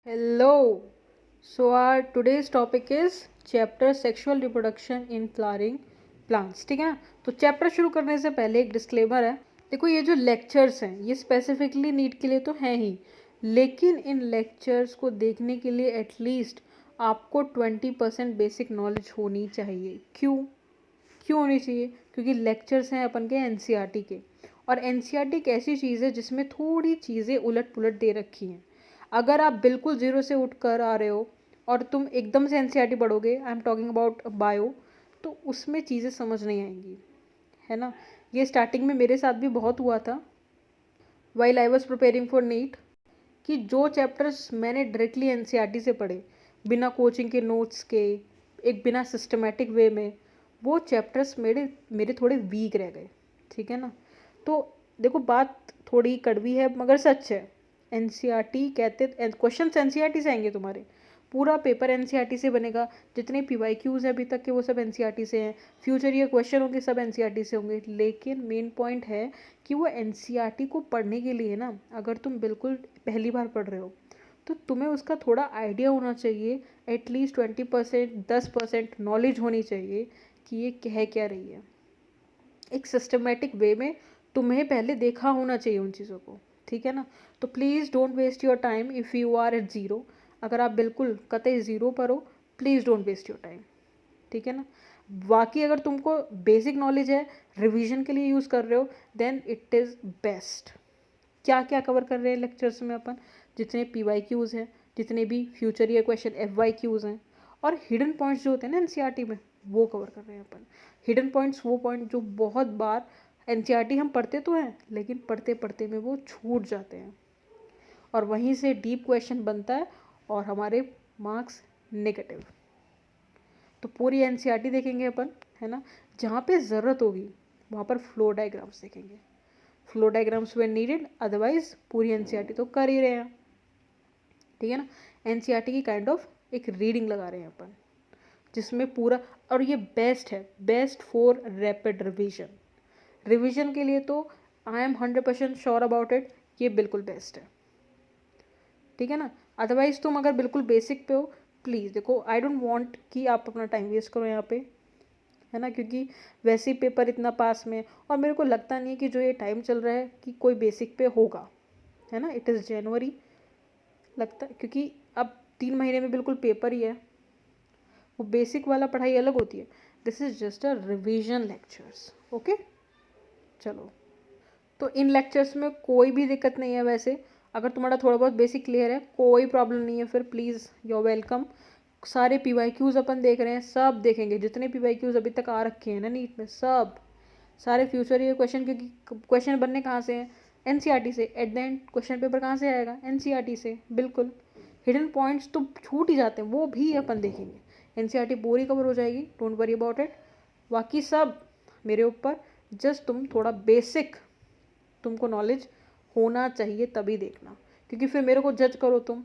Hello. So our today's topic is chapter sexual reproduction in flowering plants. ठीक है ना? तो चैप्टर शुरू करने से पहले एक डिस्क्लेमर है. देखो ये जो लेक्चर्स हैं ये स्पेसिफिकली नीट के लिए तो हैं ही, लेकिन इन लेक्चर्स को देखने के लिए एटलीस्ट आपको 20% बेसिक नॉलेज होनी चाहिए. क्यों होनी चाहिए? क्योंकि लेक्चर्स हैं अपन के एनसीईआरटी के, और एनसीईआरटी एक ऐसी चीज़ है जिसमें थोड़ी चीज़ें उलट पुलट दे रखी हैं. अगर आप बिल्कुल ज़ीरो से उठ कर आ रहे हो और तुम एकदम से एनसीईआरटी पढ़ोगे, I am talking about bio, तो उसमें चीज़ें समझ नहीं आएंगी, है ना. ये स्टार्टिंग में मेरे साथ भी बहुत हुआ था while I was preparing for NEET, कि जो चैप्टर्स मैंने डायरेक्टली एनसीईआरटी से पढ़े बिना कोचिंग के नोट्स के, एक बिना सिस्टमेटिक वे में, वो चैप्टर्स मेरे मेरे थोड़े वीक रह गए. ठीक है ना. तो देखो बात थोड़ी कड़वी है मगर सच है. एनसीईआरटी कहते क्वेश्चन एनसीईआरटी से आएंगे तुम्हारे, पूरा पेपर एनसीईआरटी से बनेगा. जितने पीवाईक्यूज हैं अभी तक के वो सब एनसीईआरटी से हैं. फ्यूचर ईयर क्वेश्चन होंगे सब एनसीईआरटी से होंगे. लेकिन मेन पॉइंट है कि वो एनसीईआरटी को पढ़ने के लिए ना, अगर तुम बिल्कुल पहली बार पढ़ रहे हो तो तुम्हें उसका थोड़ा आइडिया होना चाहिए. एटलीस्ट 20%, 10% नॉलेज होनी चाहिए कि ये कह क्या रही है. एक सिस्टमेटिक वे में तुम्हें पहले देखा होना चाहिए उन चीज़ों को. ठीक है ना. तो please don't waste your time if you are at zero. अगर आप बिल्कुल कतई ज़ीरो पर हो, please don't waste your time. ठीक है ना. बाकी अगर तुमको बेसिक नॉलेज है, रिवीजन के लिए यूज़ कर रहे हो, देन इट इज़ बेस्ट. क्या क्या कवर कर रहे हैं लेक्चर्स में अपन? जितने पीवाईक्यूज़ हैं, जितने भी फ्यूचर ईयर क्वेश्चन एफवाईक्यूज़ हैं, और हिडन पॉइंट्स जो होते हैं ना एनसीईआरटी में, वो कवर कर रहे हैं अपन. हिडन पॉइंट्स वो पॉइंट जो बहुत बार एनसीईआरटी हम पढ़ते तो हैं लेकिन पढ़ते पढ़ते में वो छूट जाते हैं, और वहीं से डीप क्वेश्चन बनता है और हमारे मार्क्स नेगेटिव. तो पूरी एनसीईआरटी देखेंगे अपन, है ना. जहाँ पे ज़रूरत होगी वहाँ पर फ्लो डायग्राम्स देखेंगे. Flow diagrams when needed, otherwise पूरी एनसीईआरटी तो कर ही रहे हैं. ठीक है ना. एनसीईआरटी की काइंड ऑफ एक रीडिंग लगा रहे हैं अपन, जिसमें पूरा, और ये बेस्ट है, best for rapid revision. Revision के लिए तो I am 100% sure about it, ये बिल्कुल बेस्ट है. ठीक है ना. अदरवाइज तुम अगर बिल्कुल बेसिक पे हो, प्लीज़ देखो, आई डोंट वांट कि आप अपना टाइम वेस्ट करो यहाँ पे, है ना. क्योंकि वैसे ही पेपर इतना पास में, और मेरे को लगता नहीं है कि जो ये टाइम चल रहा है कि कोई बेसिक पे होगा, है ना. इट इज़ जनवरी लगता है, क्योंकि अब 3 महीने में बिल्कुल पेपर ही है. वो बेसिक वाला पढ़ाई अलग होती है. This is just a revision lectures. Okay, चलो. तो इन लेक्चर्स में कोई भी दिक्कत नहीं है वैसे. अगर तुम्हारा थोड़ा बहुत बेसिक क्लियर है, कोई प्रॉब्लम नहीं है, फिर प्लीज़ यू आर वेलकम. सारे पीवाईक्यूज़ अपन देख रहे हैं, सब देखेंगे. जितने पीवाईक्यूज़ अभी तक आ रखे हैं ना नीट में, सब सारे फ्यूचर ईयर क्वेश्चन, क्योंकि क्वेश्चन बनने कहाँ से हैं? एनसीईआरटी से. At the end question paper कहाँ से आएगा? एनसीईआरटी से. बिल्कुल. हिडन पॉइंट्स तो छूट ही जाते हैं, वो भी अपन देखेंगे. एनसीईआरटी पूरी कवर हो जाएगी, डोंट वरी अबाउट इट. बाकी सब मेरे ऊपर. जस्ट तुम थोड़ा बेसिक, तुमको नॉलेज होना चाहिए तभी देखना, क्योंकि फिर मेरे को जज करो तुम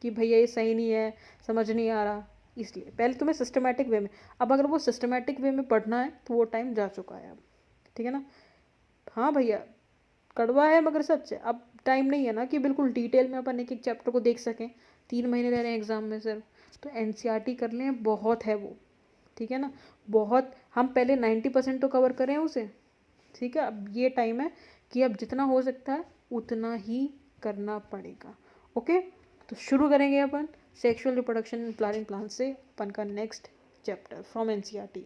कि भैया ये सही नहीं है, समझ नहीं आ रहा. इसलिए पहले तुम्हें सिस्टमेटिक वे में, अब अगर वो सिस्टमेटिक वे में पढ़ना है तो वो टाइम जा चुका है अब. ठीक है ना. हाँ भैया, कड़वा है मगर सच है. अब टाइम नहीं है ना कि बिल्कुल डिटेल में अपन एक एक चैप्टर को देख सकें. 3 महीने रह रहे हैं एग्ज़ाम में सिर्फ, तो एनसीईआरटी कर लें, बहुत है वो. ठीक है ना. बहुत, हम पहले 90% तो कवर करें उसे. ठीक है. अब ये टाइम है कि अब जितना हो सकता है उतना ही करना पड़ेगा. ओके. तो शुरू करेंगे अपन sexual reproduction in flowering plant से, अपन का नेक्स्ट चैप्टर फ्रॉम एनसीईआरटी.